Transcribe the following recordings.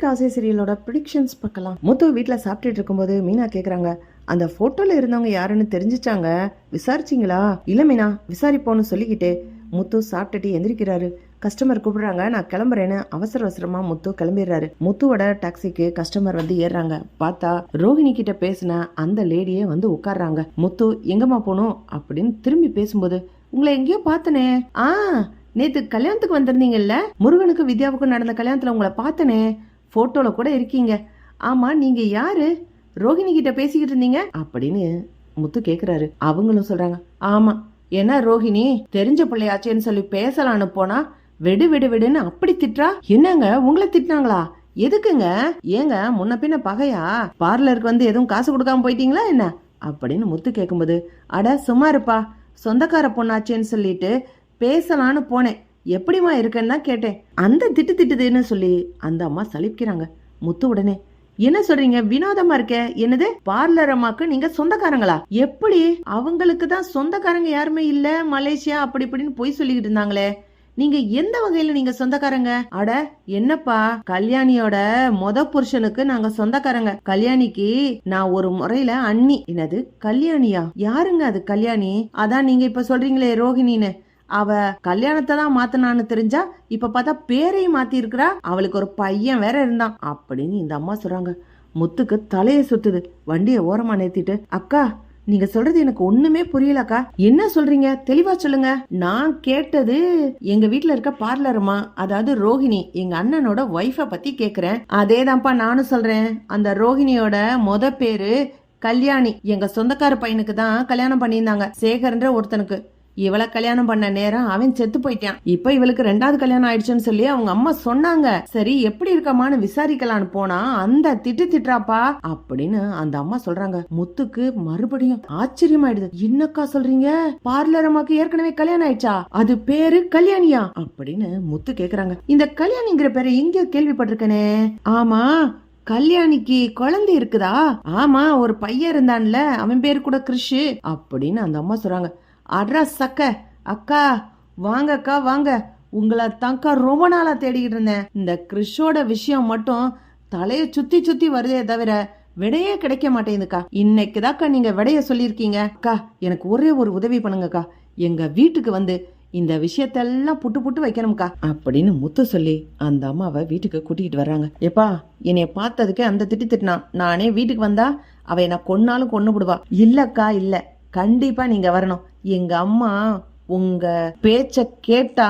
இன்னைக்கு ஆசை சீரியலோட ப்ரிடிக்ஷன்ஸ் பார்க்கலாம். முத்து வீட்டில் சாப்பிட்டுட்டு இருக்கும்போது மீனா கேட்குறாங்க, அந்த ஃபோட்டோவில் இருந்தவங்க யாருன்னு தெரிஞ்சிச்சாங்க, விசாரிச்சிங்களா? இல்லை மீனா, விசாரிப்போன்னு சொல்லிக்கிட்டு முத்து சாப்பிட்டுட்டு எந்திரிக்கிறாரு. கஸ்டமர் கூப்பிடுறாங்க, நான் கிளம்புறேன்னு அவசர அவசரமா முத்து கிளம்பிடுறாரு. முத்துவோட டாக்ஸிக்கு கஸ்டமர் வந்து ஏறுறாங்க. பார்த்தா ரோஹிணி கிட்ட பேசின அந்த லேடியே வந்து உட்கார்றாங்க. முத்து எங்கம்மா போகணும் அப்படின்னு திரும்பி பேசும்போது, உங்களை எங்கேயோ பார்த்தனே, நேத்து கல்யாணத்துக்கு வந்திருந்தீங்கல்ல, முருகனுக்கு வித்யாவுக்கும் நடந்த கல்யாணத்துல உங்களை பார்த்தனே, போட்டோல கூட இருக்கீங்க. ஆமா, நீங்க யாரு? ரோஹிணி கிட்ட பேசிக்கிட்டு இருந்தீங்க அப்படின்னு முத்து கேக்குறாரு. அவங்களும் சொல்றாங்க, ஆமா, என்ன ரோஹிணி தெரிஞ்ச பிள்ளையாச்சேன்னு சொல்லி பேசலான்னு போனா வெடு வெடு வெடுன்னு அப்படி திட்டுறா. என்னங்க, உங்களை திட்டினாங்களா? எதுக்குங்க? ஏங்க முன்ன பின்ன பகையா? பார்லருக்கு வந்து எதுவும் காசு கொடுக்காம போயிட்டீங்களா என்ன அப்படின்னு முத்து கேட்கும்போது, அட சும்மா இருப்பா, சொந்தக்கார பொண்ணாச்சேன்னு சொல்லிட்டு பேசலான்னு போனேன், எப்படிமா இருக்கேன்னு தான் கேட்டேன். அந்த திட்டுதுன்னு சொல்லி அந்த அம்மா சலிக்கிறாங்க. முத்து உடனே, என்ன சொல்றீங்க, வினோதமா இருக்க? என்னது, பார்லர் அம்மாக்கு நீங்க சொந்தக்காரங்களா? எப்படி? அவங்களுக்கு தான் சொந்தக்காரங்க யாருமே இல்ல, மலேசியா அப்படி இப்படின்னு போய் சொல்லிக்கிட்டு இருந்தாங்களே, நீங்க எந்த வகையில நீங்க சொந்தக்காரங்க? அட என்னப்பா, கல்யாணியோட புருஷனுக்கு நாங்க சொந்தக்காரங்க. கல்யாணிக்கு நான் ஒரு முறையில அண்ணி. என்னது கல்யாணியா? யாருங்க அது கல்யாணி? அதான் நீங்க இப்ப சொல்றீங்களே ரோஹிணின்னு, அவ கல்யாணத்தை தான் மாத்தினான்னு தெரிஞ்சா இப்ப பார்த்தா பேரையும் மாத்தி இருக்கிறா. அவளுக்கு ஒரு பையன் வேற இருந்தான் அப்படின்னு இந்த அம்மா சொல்றாங்க. முத்துக்கு தலைய சுத்துது. வண்டியை ஓரமா நிறுத்திட்டு, அக்கா நீங்க சொல்றது எனக்கு ஒண்ணுமே புரியலக்கா, என்ன சொல்றீங்க, தெளிவா சொல்லுங்க. நான் கேட்டது எங்க வீட்டுல இருக்க பார்லருமா, அதாவது ரோஹிணி, எங்க அண்ணனோட ஒய்ஃப பத்தி கேக்குறேன். அதேதான்ப்பா நானும் சொல்றேன். அந்த ரோஹிணியோட பேரு கல்யாணி. எங்க சொந்தக்கார பையனுக்கு தான் கல்யாணம் பண்ணியிருந்தாங்க, சேகர்ன்ற ஒருத்தனுக்கு. இவளை கல்யாணம் பண்ண நேரம் அவன் செத்து போயிட்டான். இப்ப இவளுக்கு 2வது கல்யாணம் ஆயிடுச்சுன்னு சொல்லி அவங்க அம்மா சொன்னாங்க. சரி எப்படி இருக்கமான்னு விசாரிக்கலான்னு போனா அந்த திட்டுறாப்பா அப்படின்னு அந்த அம்மா சொல்றாங்க. முத்துக்கு மறுபடியும் ஆச்சரியமாயிடுது. என்னக்கா சொல்றீங்க, பார்லர் அம்மாக்கு ஏற்கனவே கல்யாணம் ஆயிடுச்சா? அது பேரு கல்யாணியா அப்படின்னு முத்து கேக்குறாங்க. இந்த கல்யாணிங்கிற பேரை எங்க கேள்விப்பட்டிருக்கனே. ஆமா, கல்யாணிக்கு குழந்தை இருக்குதா? ஆமா, ஒரு பையன் இருந்தான்ல, அவன் பேரு கூட கிருஷ் அப்படின்னு அந்த அம்மா சொல்றாங்க. அட்ரஸ் சக்க அக்கா, வாங்க அக்கா வாங்க, உங்களை தாக்கா ரொம்ப நாளா தேடிக்கிட்டு இருந்தேன். இந்த கிறிஷோட விஷயம் மட்டும் தலைய சுத்தி சுத்தி வருதே தவிர விடையே கிடைக்க மாட்டேங்குதுக்கா. இன்னைக்குதாக்கா நீங்க விடைய சொல்லியிருக்கீங்க. அக்கா எனக்கு ஒரே ஒரு உதவி பண்ணுங்கக்கா, எங்க வீட்டுக்கு வந்து இந்த விஷயத்தெல்லாம் புட்டு புட்டு வைக்கணும்க்கா அப்படின்னு முத்து சொல்லி அந்த அம்மாவை வீட்டுக்கு கூட்டிகிட்டு வர்றாங்க. எப்பா, என்னைய பார்த்ததுக்கு அந்த திட்டினான், நானே வீட்டுக்கு வந்தா அவ என்ன கொன்னாலும் கொன்னு விடுவா. இல்லக்கா இல்ல, கண்டிப்பா நீங்க வரணும். எங்க அம்மா உங்க பேச்ச கேட்டா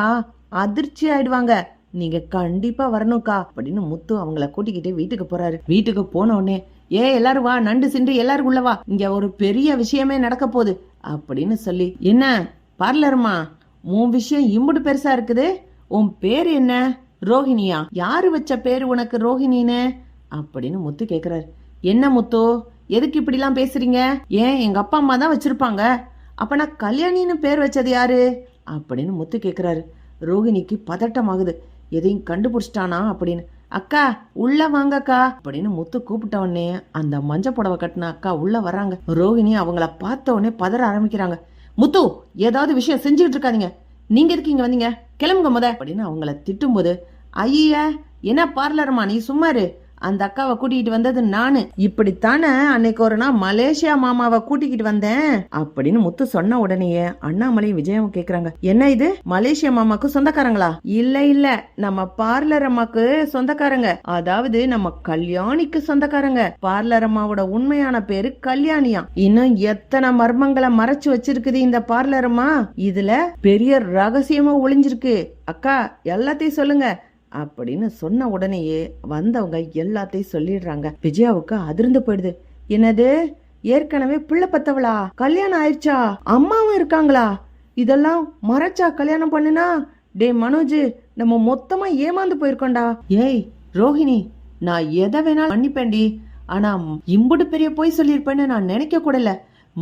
அதிர்ச்சி ஆயிடுவாங்க, நீங்க கண்டிப்பா வரணும்க்கா அப்படின்னு முத்து அவங்கள கூட்டிக்கிட்டு வீட்டுக்கு போறாரு. வீட்டுக்கு போன உடனே, எல்லாரும் வா, நண்டு சிண்டு எல்லாரும் உள்ளவா, இங்க ஒரு பெரிய விஷயமே நடக்க போகுது அப்படின்னு சொல்லி, என்ன பார்லருமா, உன் விஷயம் இம்புடு பெருசா இருக்குது, உன் பேரு என்ன? ரோஹிணியா? யாரு வச்ச பேரு உனக்கு ரோஹிணின்னு அப்படின்னு முத்து கேக்குறாரு. என்ன முத்து, எதுக்கு இப்படி எல்லாம் பேசுறீங்க? ஏன் எங்க அப்பா அம்மா தான் வச்சிருப்பாங்க, அப்ப நான் கல்யாணின்னு பேர் வச்சது யாரு அப்படின்னு முத்து கேக்குறாரு. ரோஹிணிக்கு பதட்டமாகுது, எதையும் கண்டுபிடிச்சிட்டானா அப்படின்னு. அக்கா உள்ள வாங்கக்கா அப்படின்னு முத்து கூப்பிட்ட உடனே அந்த மஞ்ச புடவை கட்டின அக்கா உள்ள வர்றாங்க. ரோஹிணி அவங்கள பார்த்த உடனே பதற ஆரம்பிக்கிறாங்க. முத்து, ஏதாவது விஷயம் செஞ்சுட்டு இருக்காதீங்க, நீங்க இருக்கீங்க வந்தீங்க, கிளம்புங்க முத அப்படின்னு அவங்கள திட்டும் போது, ஐயா என்ன பார்லர்மா நீ சும்மாரு, அந்த அக்காவை கூட்டிகிட்டு வந்தது நானு, இப்படித்தானே அன்னைக்கு ஒரு நாள் மலேசியா மாமாவை கூட்டிக்கிட்டு வந்தேன் அப்படின்னு முத்து சொன்ன உடனேயே அண்ணாமலை விஜயம் கேக்குறாங்க. என்ன இது, மலேசியா மாமாக்கு சொந்தக்காரங்களா? இல்ல இல்ல, நம்ம பார்லர் அம்மாக்கு சொந்தக்காரங்க, அதாவது நம்ம கல்யாணிக்கு சொந்தக்காரங்க. பார்லர் அம்மாவோட உண்மையான பேரு கல்யாணியா. இன்னும் எத்தனை மர்மங்களை மறைச்சு வச்சிருக்குது இந்த பார்லர் அம்மா, இதுல பெரிய ரகசியமா ஒளிஞ்சிருக்கு. அக்கா எல்லாத்தையும் சொல்லுங்க அப்படின்னு சொன்ன உடனேயே வந்தவங்க எல்லாத்தையும் சொல்லிடுறாங்க. விஜயாவுக்கு அதிர்ந்து போயிடுது. என்னது, ஏற்கனவே பிள்ளை பத்தவளா? கல்யாணம் ஆயிடுச்சா? அம்மாவும் இருக்காங்களா? இதெல்லாம் மறைச்சா கல்யாணம் பண்ணுனா? டே மனோஜ், நம்ம மொத்தமா ஏமாந்து போயிருக்கோண்டா. ஏய் ரோஹிணி, நான் எதை வேணாலும் பண்ணிப்பேன்டி, ஆனா இம்புடு பெரிய போய் சொல்லியிருப்பேன்னு நான் நினைக்க கூடல.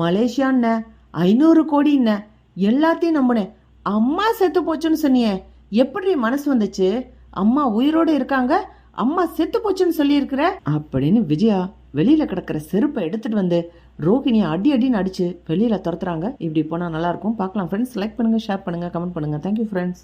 மலேசியான்னு 500 கோடி எல்லாத்தையும் நம்பினேன். அம்மா செத்து போச்சுன்னு சொன்னியே, எப்படி மனசு வந்துச்சு? அம்மா உயிரோடு இருக்காங்க, அம்மா செத்து போச்சுன்னு சொல்லி இருக்கிற அப்படின்னு விஜயா வெளியில கிடக்கிற செருப்பை எடுத்துட்டு வந்து ரோஹிணியை அடின்னு அடிச்சு வெளியில துரத்துறாங்க. இப்படி போனா நல்லா இருக்கும். பார்க்கலாம் ஃப்ரெண்ட்ஸ். லைக் பண்ணுங்க, ஷேர் பண்ணுங்க, கமெண்ட் பண்ணுங்க. Thank you friends.